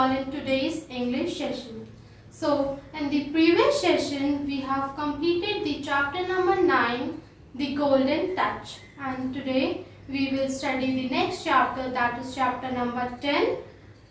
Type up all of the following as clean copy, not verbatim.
all in today's English session. So, in the previous session, we have completed the chapter number 9, The Golden Touch. And today, we will study the next chapter, that is chapter number 10,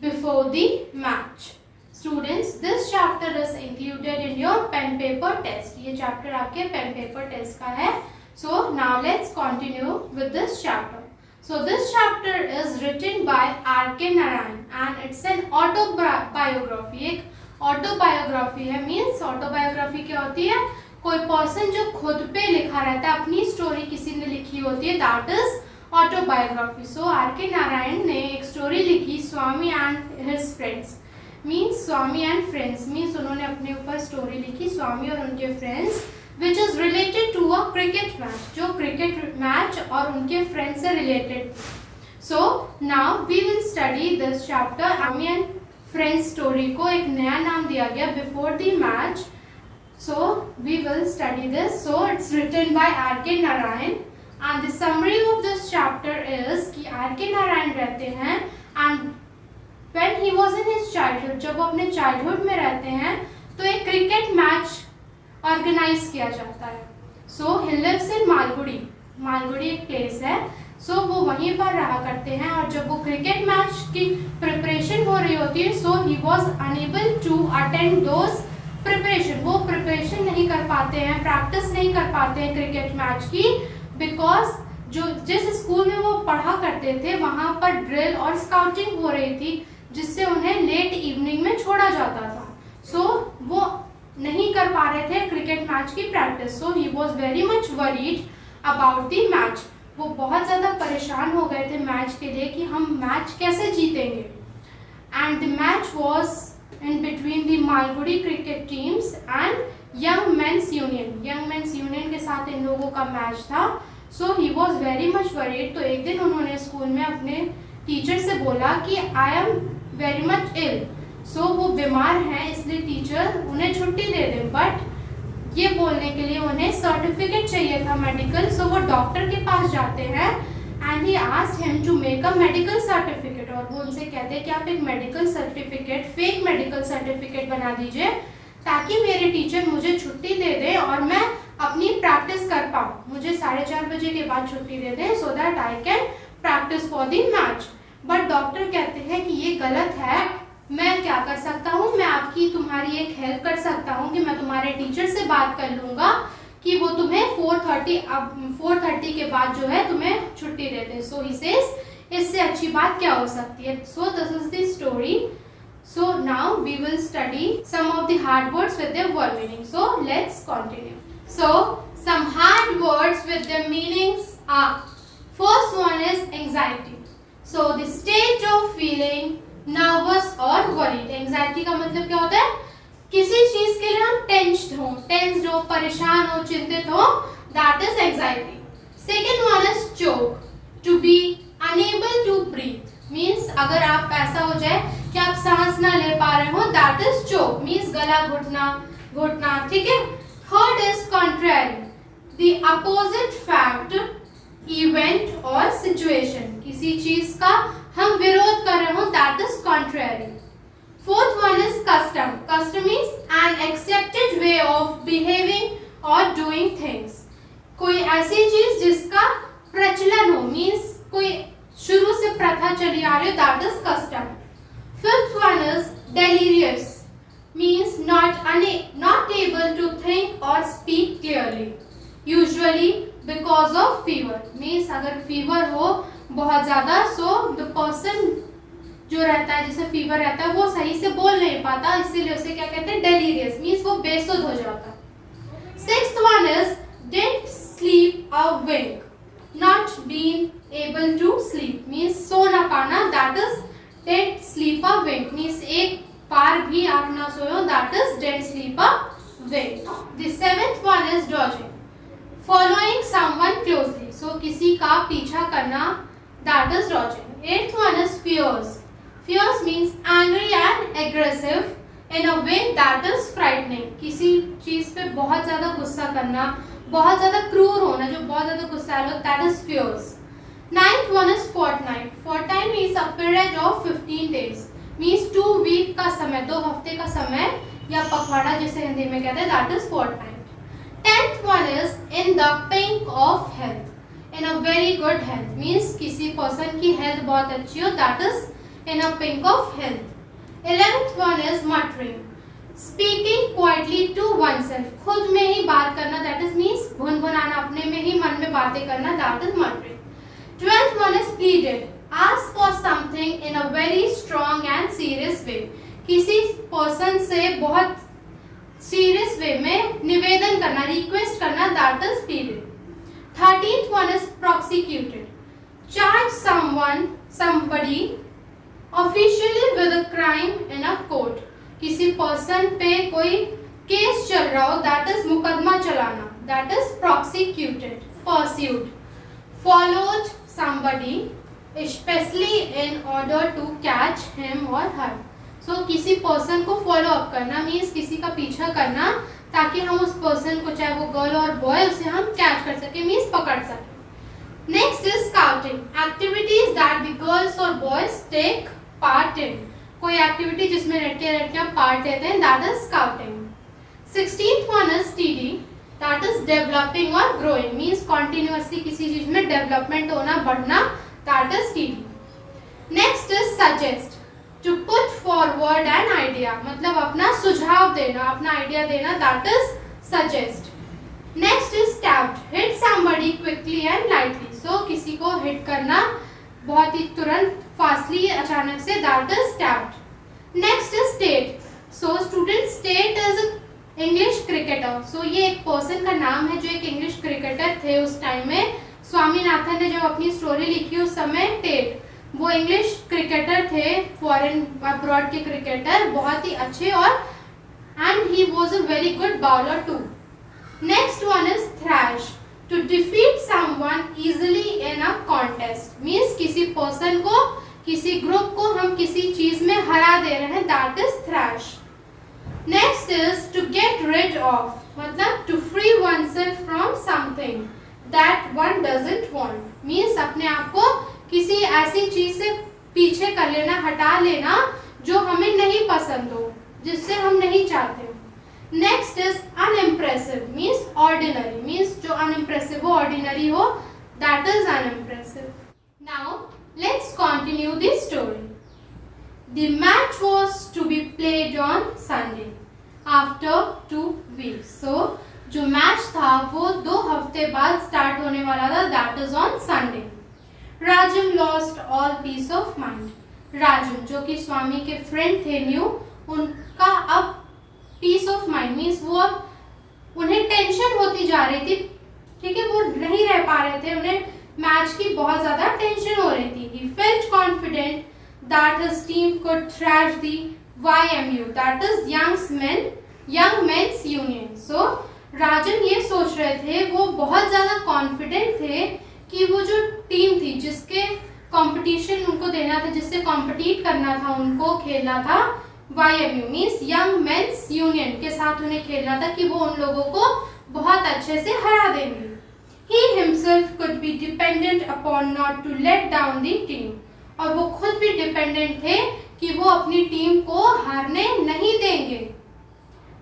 Before the Match. Students, this chapter is included in your pen paper test. ये chapter आपके pen paper test का है. So, now let's continue with this chapter. So this chapter is written by R.K. Narayan and it's an autobiography. एक autobiography है, means autobiography क्या होती है? कोई person जो खुद पे लिखा रहता है, अपनी story किसी ने लिखी होती है, that is autobiography. So R.K. Narayan ने एक story लिखी, Swami and his friends. Means Swami and friends means उन्होंने अपने ऊपर story लिखी, स्वामी और उनके friends, which is related to a cricket match, जो cricket match और उनके friends से related. So now we will study this chapter. Swami and friends story को एक नया नाम दिया गया, Before the Match. So we will study this. So it's written by R.K. Narayan and the summary of this chapter is कि R.K. Narayan रहते हैं and when he was in his childhood, जब वो अपने childhood में रहते हैं तो एक cricket match ऑर्गेनाइज किया जाता है. So he lives in Malgudi. Malgudi एक प्लेस है. सो वो वहीं पर रहा करते हैं और जब वो क्रिकेट मैच की प्रिपरेशन हो रही होती है so he was unable to attend those preparation. वो प्रिपरेशन नहीं कर पाते हैं, प्रैक्टिस नहीं कर पाते हैं क्रिकेट मैच की, बिकॉज जो जिस स्कूल में वो पढ़ा करते थे वहाँ पर ड्रिल और स्काउटिंग हो रही थी जिससे उन्हें लेट इवनिंग में छोड़ा जाता था. सो वो नहीं कर पा रहे थे क्रिकेट मैच की practice. So he was very much worried about the match. वो बहुत ज़्यादा परेशान हो गए थे मैच के लिए कि हम मैच कैसे जीतेंगे. And the match was in between the Malgudi cricket teams and young men's union. Young men's union के साथ इन लोगों का मैच था. So he was very much worried. तो एक दिन उन्होंने स्कूल में अपने टीचर से बोला कि आई एम वेरी मच इल. सो वो बीमार हैं इसलिए टीचर उन्हें छुट्टी दे दें. बट ये बोलने के लिए उन्हें सर्टिफिकेट चाहिए था मेडिकल. सो वो डॉक्टर के पास जाते हैं and he asked him to make a medical certificate. और वो उनसे कहते हैं कि आप एक medical certificate, fake medical certificate बना दीजिए ताकि मेरे टीचर मुझे छुट्टी दे दें और मैं अपनी प्रैक्टिस कर पाऊँ. मुझे 4:30 बजे के बाद छुट्टी दे दें so that I can practice for the match. But doctor कहते हैं कि ये गलत है. मैं क्या कर सकता हूँ, मैं आपकी तुम्हारी एक हेल्प कर सकता हूँ कि मैं तुम्हारे टीचर से बात कर लूँगा कि वो तुम्हें 4:30 के बाद जो है तुम्हें छुट्टी दे दे. सो ही सेज इससे अच्छी बात क्या हो सकती है. So this is the story. So now we will study some of the hard words with their word meaning. So let's continue. So some hard words with their meanings are, first one is anxiety. So the state of feeling nervous और worried. Anxiety का मतलब क्या होता है, किसी चीज के लिए हम टेंस्ड हो, परेशान हो, चिंतित हो, that is anxiety. Second one is choke, to be unable to breathe. Means अगर आप ऐसा हो जाए कि आप सांस ना ले पा रहे हो, दैट इज चोक. मीन्स गला घुटना. ठीक है. Third is contrary, the opposite fact, event और सिचुएशन. किसी चीज का हम विरोध कर रहे हो, that is contrary. Fourth one is custom. Custom means an accepted way of behaving और डूइंग थिंग्स. कोई ऐसी चीज जिसका प्रचलन हो, मीन्स कोई शुरू से प्रथा चली आ रही हो, that is custom. Fifth one is delirious, means not able to think और speak clearly, usually because of fever. Means अगर फीवर हो बहुत ज्यादा, सो द पर्सन जो रहता है जिसे फीवर रहता है वो सही से बोल नहीं पाता, इसीलिए उसे क्या कहते हैं, डेलीरियस. मीन्स वो बेसुध हो जाता है. Sixth one is didn't sleep a wink, not been able to sleep. Means सो ना पाना, that is didn't sleep a wink. Means एक बार भी आप ना सोए, that is didn't sleep a wink. The seventh one is dodging, following someone closely. So किसी का पीछा करना, that is dodging. Eighth one is fears. Fears means angry and aggressive in a way that is frightening. किसी चीज पे बहुत ज्यादा गुस्सा करना, बहुत ज्यादा क्रूर होना, जो बहुत ज्यादा गुस्सैल हो, that is fears. Ninth one is fortnight. Fortnight means a period of 15 days. Means 2 week का समय, 2 हफ्ते का समय, या पखवाड़ा जिसे हिंदी में कहते हैं, that is fortnight. 10th one is in the pink of health, in a very good health, means किसी पर्सन की हेल्थ बहुत अच्छी हो, that is in a pink of health. 11th one is muttering, speaking quietly to oneself, खुद में ही बात करना, that is means भुनभुनाना, अपने में ही मन में बातें करना, that is muttering. 12th one is pleaded, ask for something in a very strong and serious way, किसी पर्सन से बहुत सीरियस वे में निवेदन करना, रिक्वेस्ट करना, that is pleaded. 13th one is prosecuted, charge someone, somebody officially with a crime in a court, किसी person पे कोई केस चल रहा हो, दैट इज मुकदमा चलाना, that is prosecuted. Pursued, followed somebody especially in order to catch him or her, किसी person को फॉलो अप करना, मीन्स किसी का पीछा करना, ताकि हम उस पर्सन को, चाहे वो गर्ल और बॉय, उसे हम कैच कर सके, मीन्स पकड़ सके. Next is scouting, activities that the girls और बॉयज टेक पार्ट इन, कोई एक्टिविटी जिसमें लड़के लड़कियां पार्ट लेते हैं, that is scouting. 16th one is TD, that is developing और ग्रोइंग, मीन्स कॉन्टिन्यूअसली किसी चीज में डेवलपमेंट होना, बढ़ना, that is TD. Next is suggest, to put forward an idea, मतलब अपना सुझाव देना, अपना आइडिया देना, that is suggest. Next is stabbed, hit somebody quickly and lightly, किसी को हिट करना बहुत ही तुरंत, फास्टली, अचानक से, that is stabbed. Next is state, student state is English cricketer, ये एक पर्सन का नाम है जो एक इंग्लिश क्रिकेटर थे उस टाइम में. स्वामीनाथन ने जब अपनी स्टोरी लिखी उस समय टेट, वो इंग्लिश क्रिकेटर थे, फॉरेन अब्रॉड के क्रिकेटर, बहुत ही अच्छे, और and he was a very good bowler too. Next one is thrash, to defeat someone easily in a contest, means किसी पर्सन को, किसी ग्रुप को हम किसी चीज में हरा दे रहे हैं, that is thrash. Next is to get rid of, मतलब to free oneself from something that one doesn't want, means अपने आप को किसी ऐसी चीज से पीछे कर लेना, हटा लेना जो हमें नहीं पसंद हो, जिससे हम नहीं चाहते. Next is unimpressive, means ordinary, means जो अनइम्प्रेसिव हो, ऑर्डिनरी हो, that is unimpressive. Now let's continue the story. The match was to be played on Sunday after 2 weeks. जो मैच था वो 2 हफ्ते बाद स्टार्ट होने वाला था, that is on Sunday. Rajam lost all peace of mind, Rajam जो कि स्वामी के फ्रेंड थे न्यू, उनका अब पीस ऑफ माइंड, मीन्स वो उन्हें टेंशन होती जा रही थी, ठीक है, वो नहीं रह पा रहे थे, उन्हें मैच की बहुत ज्यादा टेंशन हो रही थी. He felt confident that his team could thrash the YMU, that is Young Men's Union. राजन ये सोच रहे थे, वो बहुत ज्यादा कॉन्फिडेंट थे कि वो जो टीम थी जिसके कंपटीशन उनको देना था, जिससे कॉम्पिटिट करना था, उनको खेलना था, YMU means young men's union के साथ उन्हें खेलना था, कि वो उन लोगों को बहुत अच्छे से हरा देंगे. He himself could be dependent upon not to let down the team, और वो खुद भी डिपेंडेंट थे कि वो अपनी टीम को हारने नहीं देंगे.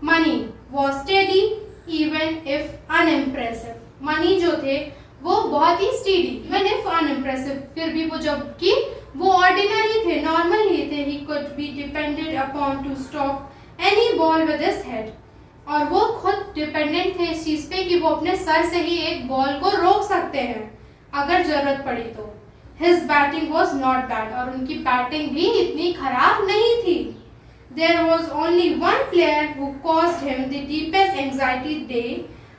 Money was steady even if unimpressive, money जो थे वो बहुत ही स्टीडी, इवन इफ अनइम्प्रेसिव, फिर भी वो जबकि वो ऑर्डिनरी थे, नॉर्मल ही थे. He could be depended upon two stop any ball with his head, और वो खुद डिपेंडेंट थे इस चीज पे कि वो अपने सर से ही एक बॉल को रोक सकते हैं अगर जरूरत पड़ी तो. His batting was not bad, और उनकी बैटिंग भी इतनी खराब नहीं थी. There was only one player who caused him the deepest anxiety day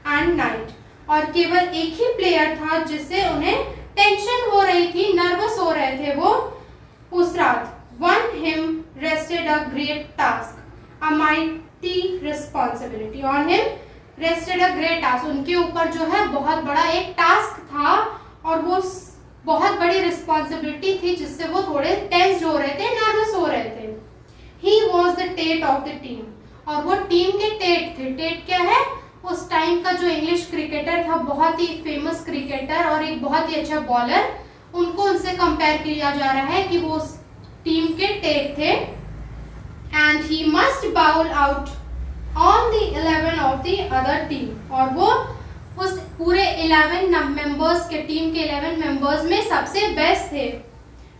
and night, और केवल एक ही प्लेयर था जिससे उन्हें टेंशन हो रही थी, नर्वस हो रहे थे वो उस रात. One him rested a great task, a mighty responsibility. On him rested a great task, उनके ऊपर जो है बहुत बड़ा एक टास्क था, और वो बहुत बड़ी रिस्पॉन्सिबिलिटी थी जिससे वो थोड़े टेंस्ड हो रहे थे, नर्वस हो रहे थे. He was the Tate of the team, और वो टीम के टेट थे. टेट क्या है? उस टाइम का जो इंग्लिश क्रिकेटर था, बहुत ही फेमस क्रिकेटर और एक बहुत ही अच्छा बॉलर, उनको उनसे कंपेयर किया जा रहा है कि वो उस टीम के टेट थे. and he must bowl out on the 11 of the other team. और वो उस पूरे 11 मेंबर्स के टीम के 11 मेंबर्स में सबसे बेस्ट थे.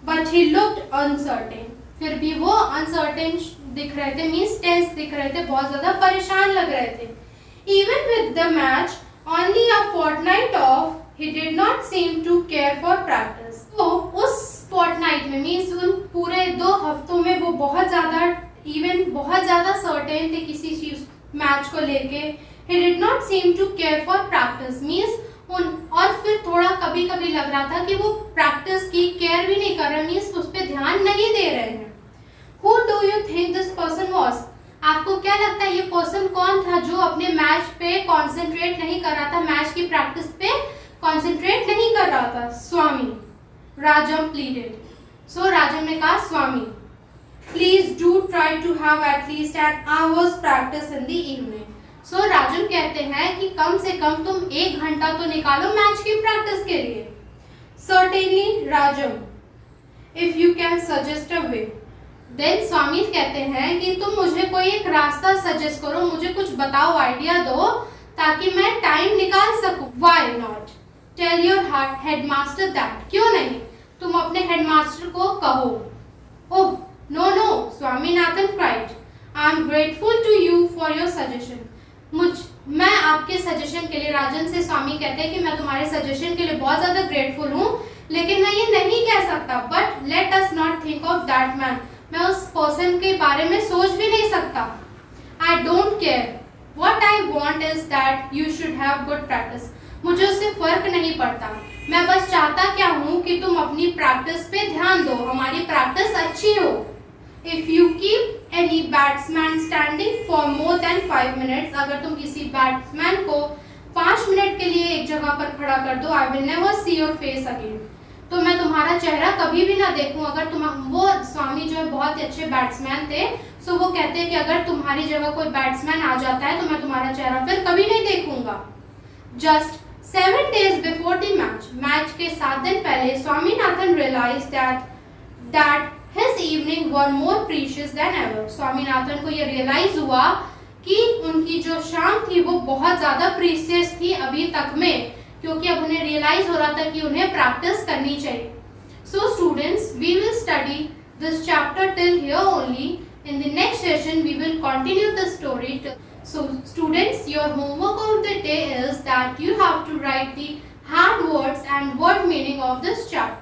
But he looked uncertain. फिर भी वो अनसर्टेन दिख रहे थे, मीन्स टेंस दिख रहे थे, बहुत ज्यादा परेशान लग रहे थे. Even with the match only a fortnight off, he did not seem to care for practice. तो उस fortnight में मीन्स उन पूरे 2 हफ्तों में वो बहुत ज्यादा सर्टेन थे किसी चीज मैच को लेके. He did not seem to care for practice means और फिर थोड़ा कभी कभी लग रहा था कि वो प्रैक्टिस की केयर भी नहीं कर रहे, मीन्स उस पर ध्यान नहीं दे रहे हैं. Who do you think this person was? आपको क्या लगता है ये पर्सन कौन था जो अपने मैच पे कॉन्सेंट्रेट नहीं कर रहा था, मैच की प्रैक्टिस पे कॉन्सेंट्रेट नहीं कर रहा था? स्वामी. राजम pleaded. So राजम ने कहा स्वामी, please do try to have at least an hour's practice in the evening. So राजन कहते हैं कि कम से कम तुम 1 घंटा तो निकालो मैच की प्रैक्टिस के लिए. Certainly Rajam, if you can suggest a way. Then स्वामी कहते हैं कि तुम मुझे कोई एक रास्ता सजेस्ट करो, मुझे कुछ बताओ, आइडिया दो ताकि मैं टाइम निकाल सकूं. Why not? Tell your headmaster that. क्यों नहीं, तुम अपने हेडमास्टर को कहो. Oh no, Swaminathan cried. I am grateful to you for your suggestion. मैं आपके सजेशन के लिए, राजन से स्वामी कहते हैं कि मैं तुम्हारे सजेशन के लिए बहुत ज्यादा ग्रेटफुल हूँ, लेकिन मैं ये नहीं कह सकता. But let us not think of that man. मैं उस पर्सन के बारे में सोच भी नहीं सकता. I don't care. What I want is that you should have good practice. मुझे उससे फर्क नहीं पड़ता, मैं बस चाहता क्या हूँ कि तुम अपनी प्रैक्टिस पे ध्यान दो, हमारी प्रैक्टिस अच्छी हो. If you keep any batsman standing for more than 5 minutes, अगर तुम किसी बैट्समैन को 5 मिनट के लिए एक जगह पर खड़ा कर दो, I will never see your face again. तो मैं तुम्हारा चेहरा कभी भी ना देखूं. अगर वो स्वामी जो है बहुत ही अच्छे बैट्समैन थे, सो वो कहते हैं कि अगर तुम्हारी जगह कोई बैट्समैन आ जाता है तो मैं तुम्हारा चेहरा फिर कभी नहीं देखूंगा. Just 7 days before the match, match के 7 दिन पहले Swaminathan realized that his evening were more precious than ever. Swaminathan को ये रियलाइज हुआ कि उनकी जो शाम थी वो बहुत ज्यादा प्रीशियस थी अभी तक में, क्योंकि अब उन्हें रियलाइज हो रहा था कि उन्हें प्रैक्टिस करनी चाहिए. So students, we will study this chapter till here only. In the next session, we will continue the story. So students, your homework of the day is that you have to write the hard words and word meaning of this chapter.